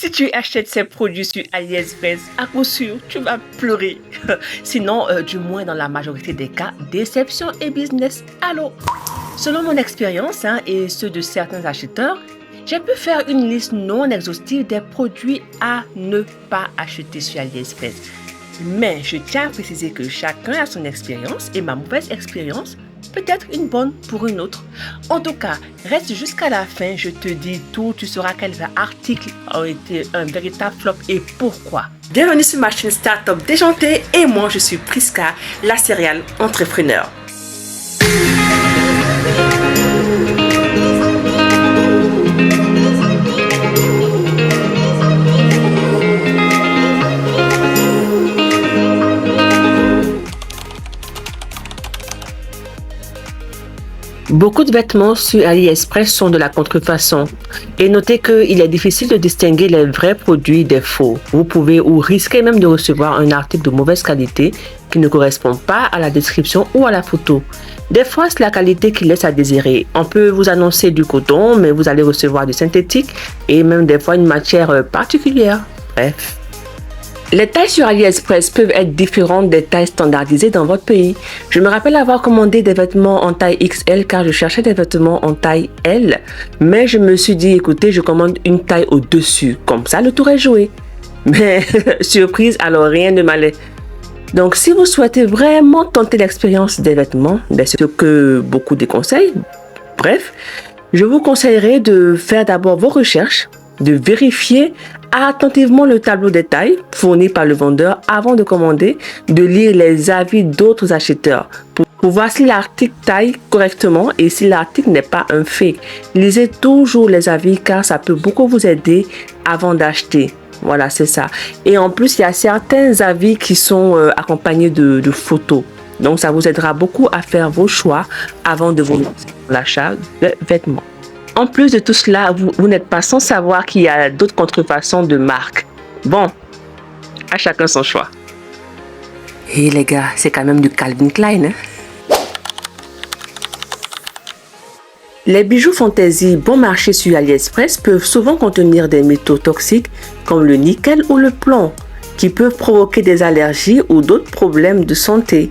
Si tu achètes ces produits sur AliExpress, à coup sûr, tu vas pleurer. Sinon, du moins dans la majorité des cas, déception et business. Allô? Selon mon expérience et ceux de certains acheteurs, j'ai pu faire une liste non exhaustive des produits à ne pas acheter sur AliExpress. Mais je tiens à préciser que chacun a son expérience et ma mauvaise expérience peut être une bonne pour une autre. En tout cas, reste jusqu'à la fin, je te dis tout, tu sauras quels articles ont été un véritable flop et pourquoi. Bienvenue sur ma chaîne Startup Déjantée et moi je suis Priska, la serial entrepreneur. Beaucoup de vêtements sur AliExpress sont de la contrefaçon. Et notez qu'il est difficile de distinguer les vrais produits des faux. Vous pouvez ou risquer même de recevoir un article de mauvaise qualité qui ne correspond pas à la description ou à la photo. Des fois, c'est la qualité qui laisse à désirer. On peut vous annoncer du coton, mais vous allez recevoir du synthétique et même des fois une matière particulière. Bref. Les tailles sur AliExpress peuvent être différentes des tailles standardisées dans votre pays. Je me rappelle avoir commandé des vêtements en taille XL car je cherchais des vêtements en taille L. Mais je me suis dit, écoutez, je commande une taille au-dessus. Comme ça, le tour est joué. Mais surprise, alors rien ne m'allait. Donc, si vous souhaitez vraiment tenter l'expérience des vêtements, c'est ce que beaucoup déconseillent. Bref, je vous conseillerais de faire d'abord vos recherches, de vérifier attentivement le tableau des tailles fourni par le vendeur avant de commander, de lire les avis d'autres acheteurs pour voir si l'article taille correctement et si l'article n'est pas un fake. Lisez toujours les avis car ça peut beaucoup vous aider avant d'acheter. Voilà, c'est ça. Et en plus, il y a certains avis qui sont accompagnés de photos. Donc, ça vous aidera beaucoup à faire vos choix avant de vous lancer dans l'achat de vêtements. En plus de tout cela, vous n'êtes pas sans savoir qu'il y a d'autres contrefaçons de marques. Bon, à chacun son choix. Et les gars, c'est quand même du Calvin Klein. Les bijoux fantaisie bon marché sur AliExpress peuvent souvent contenir des métaux toxiques comme le nickel ou le plomb, qui peuvent provoquer des allergies ou d'autres problèmes de santé.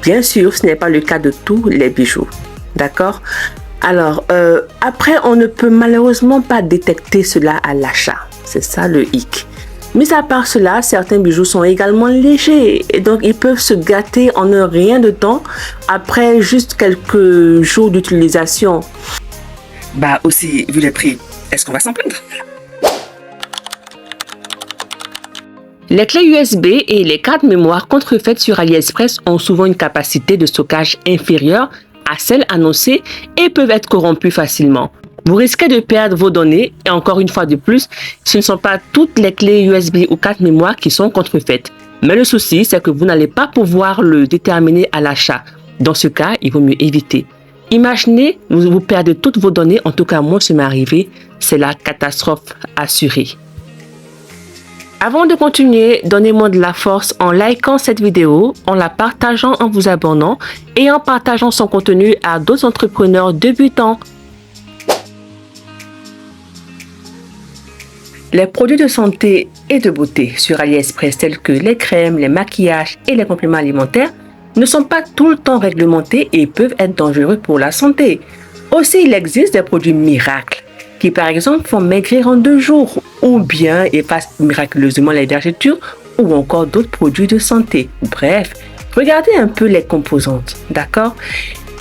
Bien sûr, ce n'est pas le cas de tous les bijoux. D'accord ? Alors, après, on ne peut malheureusement pas détecter cela à l'achat. C'est ça le hic. Mis à part cela, certains bijoux sont également légers et donc ils peuvent se gâter en un rien de temps après juste quelques jours d'utilisation. Bah aussi, vu les prix, est-ce qu'on va s'en plaindre? Les clés USB et les cartes mémoire contrefaites sur AliExpress ont souvent une capacité de stockage inférieure à celles annoncées et peuvent être corrompues facilement. Vous risquez de perdre vos données et encore une fois de plus, ce ne sont pas toutes les clés USB ou cartes mémoire qui sont contrefaites. Mais le souci, c'est que vous n'allez pas pouvoir le déterminer à l'achat. Dans ce cas, il vaut mieux éviter. Imaginez, vous perdez toutes vos données, en tout cas moi, ce m'est arrivé, c'est la catastrophe assurée. Avant de continuer, donnez-moi de la force en likant cette vidéo, en la partageant, en vous abonnant et en partageant son contenu à d'autres entrepreneurs débutants. Les produits de santé et de beauté sur AliExpress tels que les crèmes, les maquillages et les compléments alimentaires ne sont pas tout le temps réglementés et peuvent être dangereux pour la santé. Aussi, il existe des produits miracles qui par exemple font maigrir en 2 jours ou bien effacent miraculeusement les vergetures ou encore d'autres produits de santé. Bref, regardez un peu les composantes, d'accord?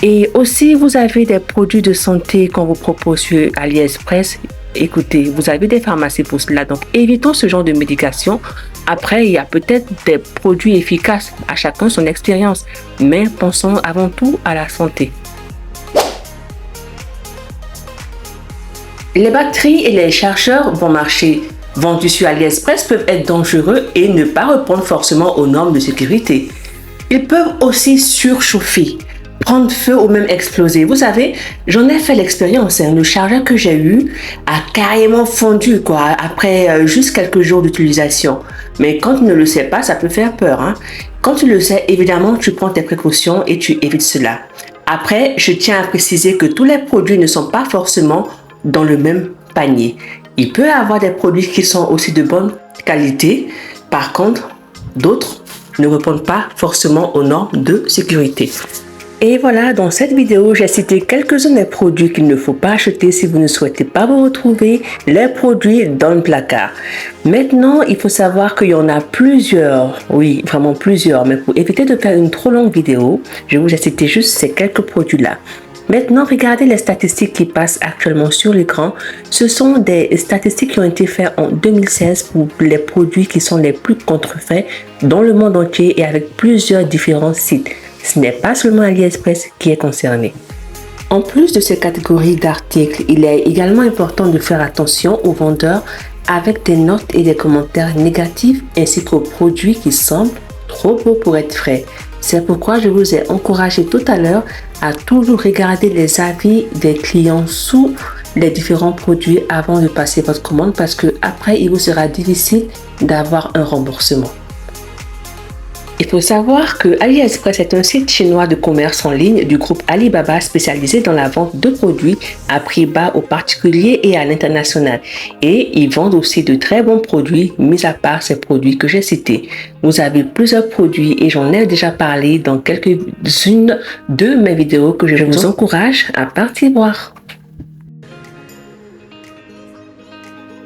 Et aussi, vous avez des produits de santé qu'on vous propose sur AliExpress. Écoutez, vous avez des pharmacies pour cela, donc évitons ce genre de médication. Après, il y a peut-être des produits efficaces, à chacun son expérience, mais pensons avant tout à la santé. Les batteries et les chargeurs bon marché vendus sur AliExpress peuvent être dangereux et ne pas répondre forcément aux normes de sécurité. Ils peuvent aussi surchauffer, prendre feu ou même exploser. Vous savez, j'en ai fait l'expérience. Le chargeur que j'ai eu a carrément fondu après juste quelques jours d'utilisation. Mais quand tu ne le sais pas, ça peut faire peur. Quand tu le sais, évidemment, tu prends tes précautions et tu évites cela. Après, je tiens à préciser que tous les produits ne sont pas forcément dans le même panier. Il peut y avoir des produits qui sont aussi de bonne qualité. Par contre, d'autres ne répondent pas forcément aux normes de sécurité. Et voilà, dans cette vidéo, j'ai cité quelques-uns des produits qu'il ne faut pas acheter si vous ne souhaitez pas vous retrouver les produits dans le placard. Maintenant, il faut savoir qu'il y en a plusieurs, oui, vraiment plusieurs, mais pour éviter de faire une trop longue vidéo, je vous ai cité juste ces quelques produits-là. Maintenant, regardez les statistiques qui passent actuellement sur l'écran. Ce sont des statistiques qui ont été faites en 2016 pour les produits qui sont les plus contrefaits dans le monde entier et avec plusieurs différents sites. Ce n'est pas seulement AliExpress qui est concerné. En plus de ces catégories d'articles, il est également important de faire attention aux vendeurs avec des notes et des commentaires négatifs ainsi qu'aux produits qui semblent trop beaux pour être vrais. C'est pourquoi je vous ai encouragé tout à l'heure à toujours regarder les avis des clients sous les différents produits avant de passer votre commande parce que après il vous sera difficile d'avoir un remboursement. Il faut savoir que AliExpress est un site chinois de commerce en ligne du groupe Alibaba spécialisé dans la vente de produits à prix bas aux particuliers et à l'international. Et ils vendent aussi de très bons produits, mis à part ces produits que j'ai cités. Vous avez plusieurs produits et j'en ai déjà parlé dans quelques-unes de mes vidéos que je vous encourage à partir voir.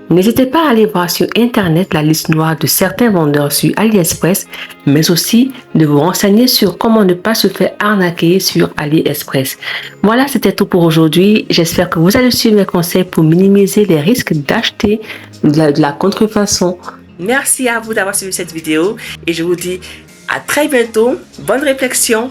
N'hésitez pas à aller voir sur internet la liste noire de certains vendeurs sur AliExpress, mais aussi de vous renseigner sur comment ne pas se faire arnaquer sur AliExpress. Voilà, c'était tout pour aujourd'hui. J'espère que vous allez suivre mes conseils pour minimiser les risques d'acheter de la contrefaçon. Merci à vous d'avoir suivi cette vidéo et je vous dis à très bientôt. Bonne réflexion.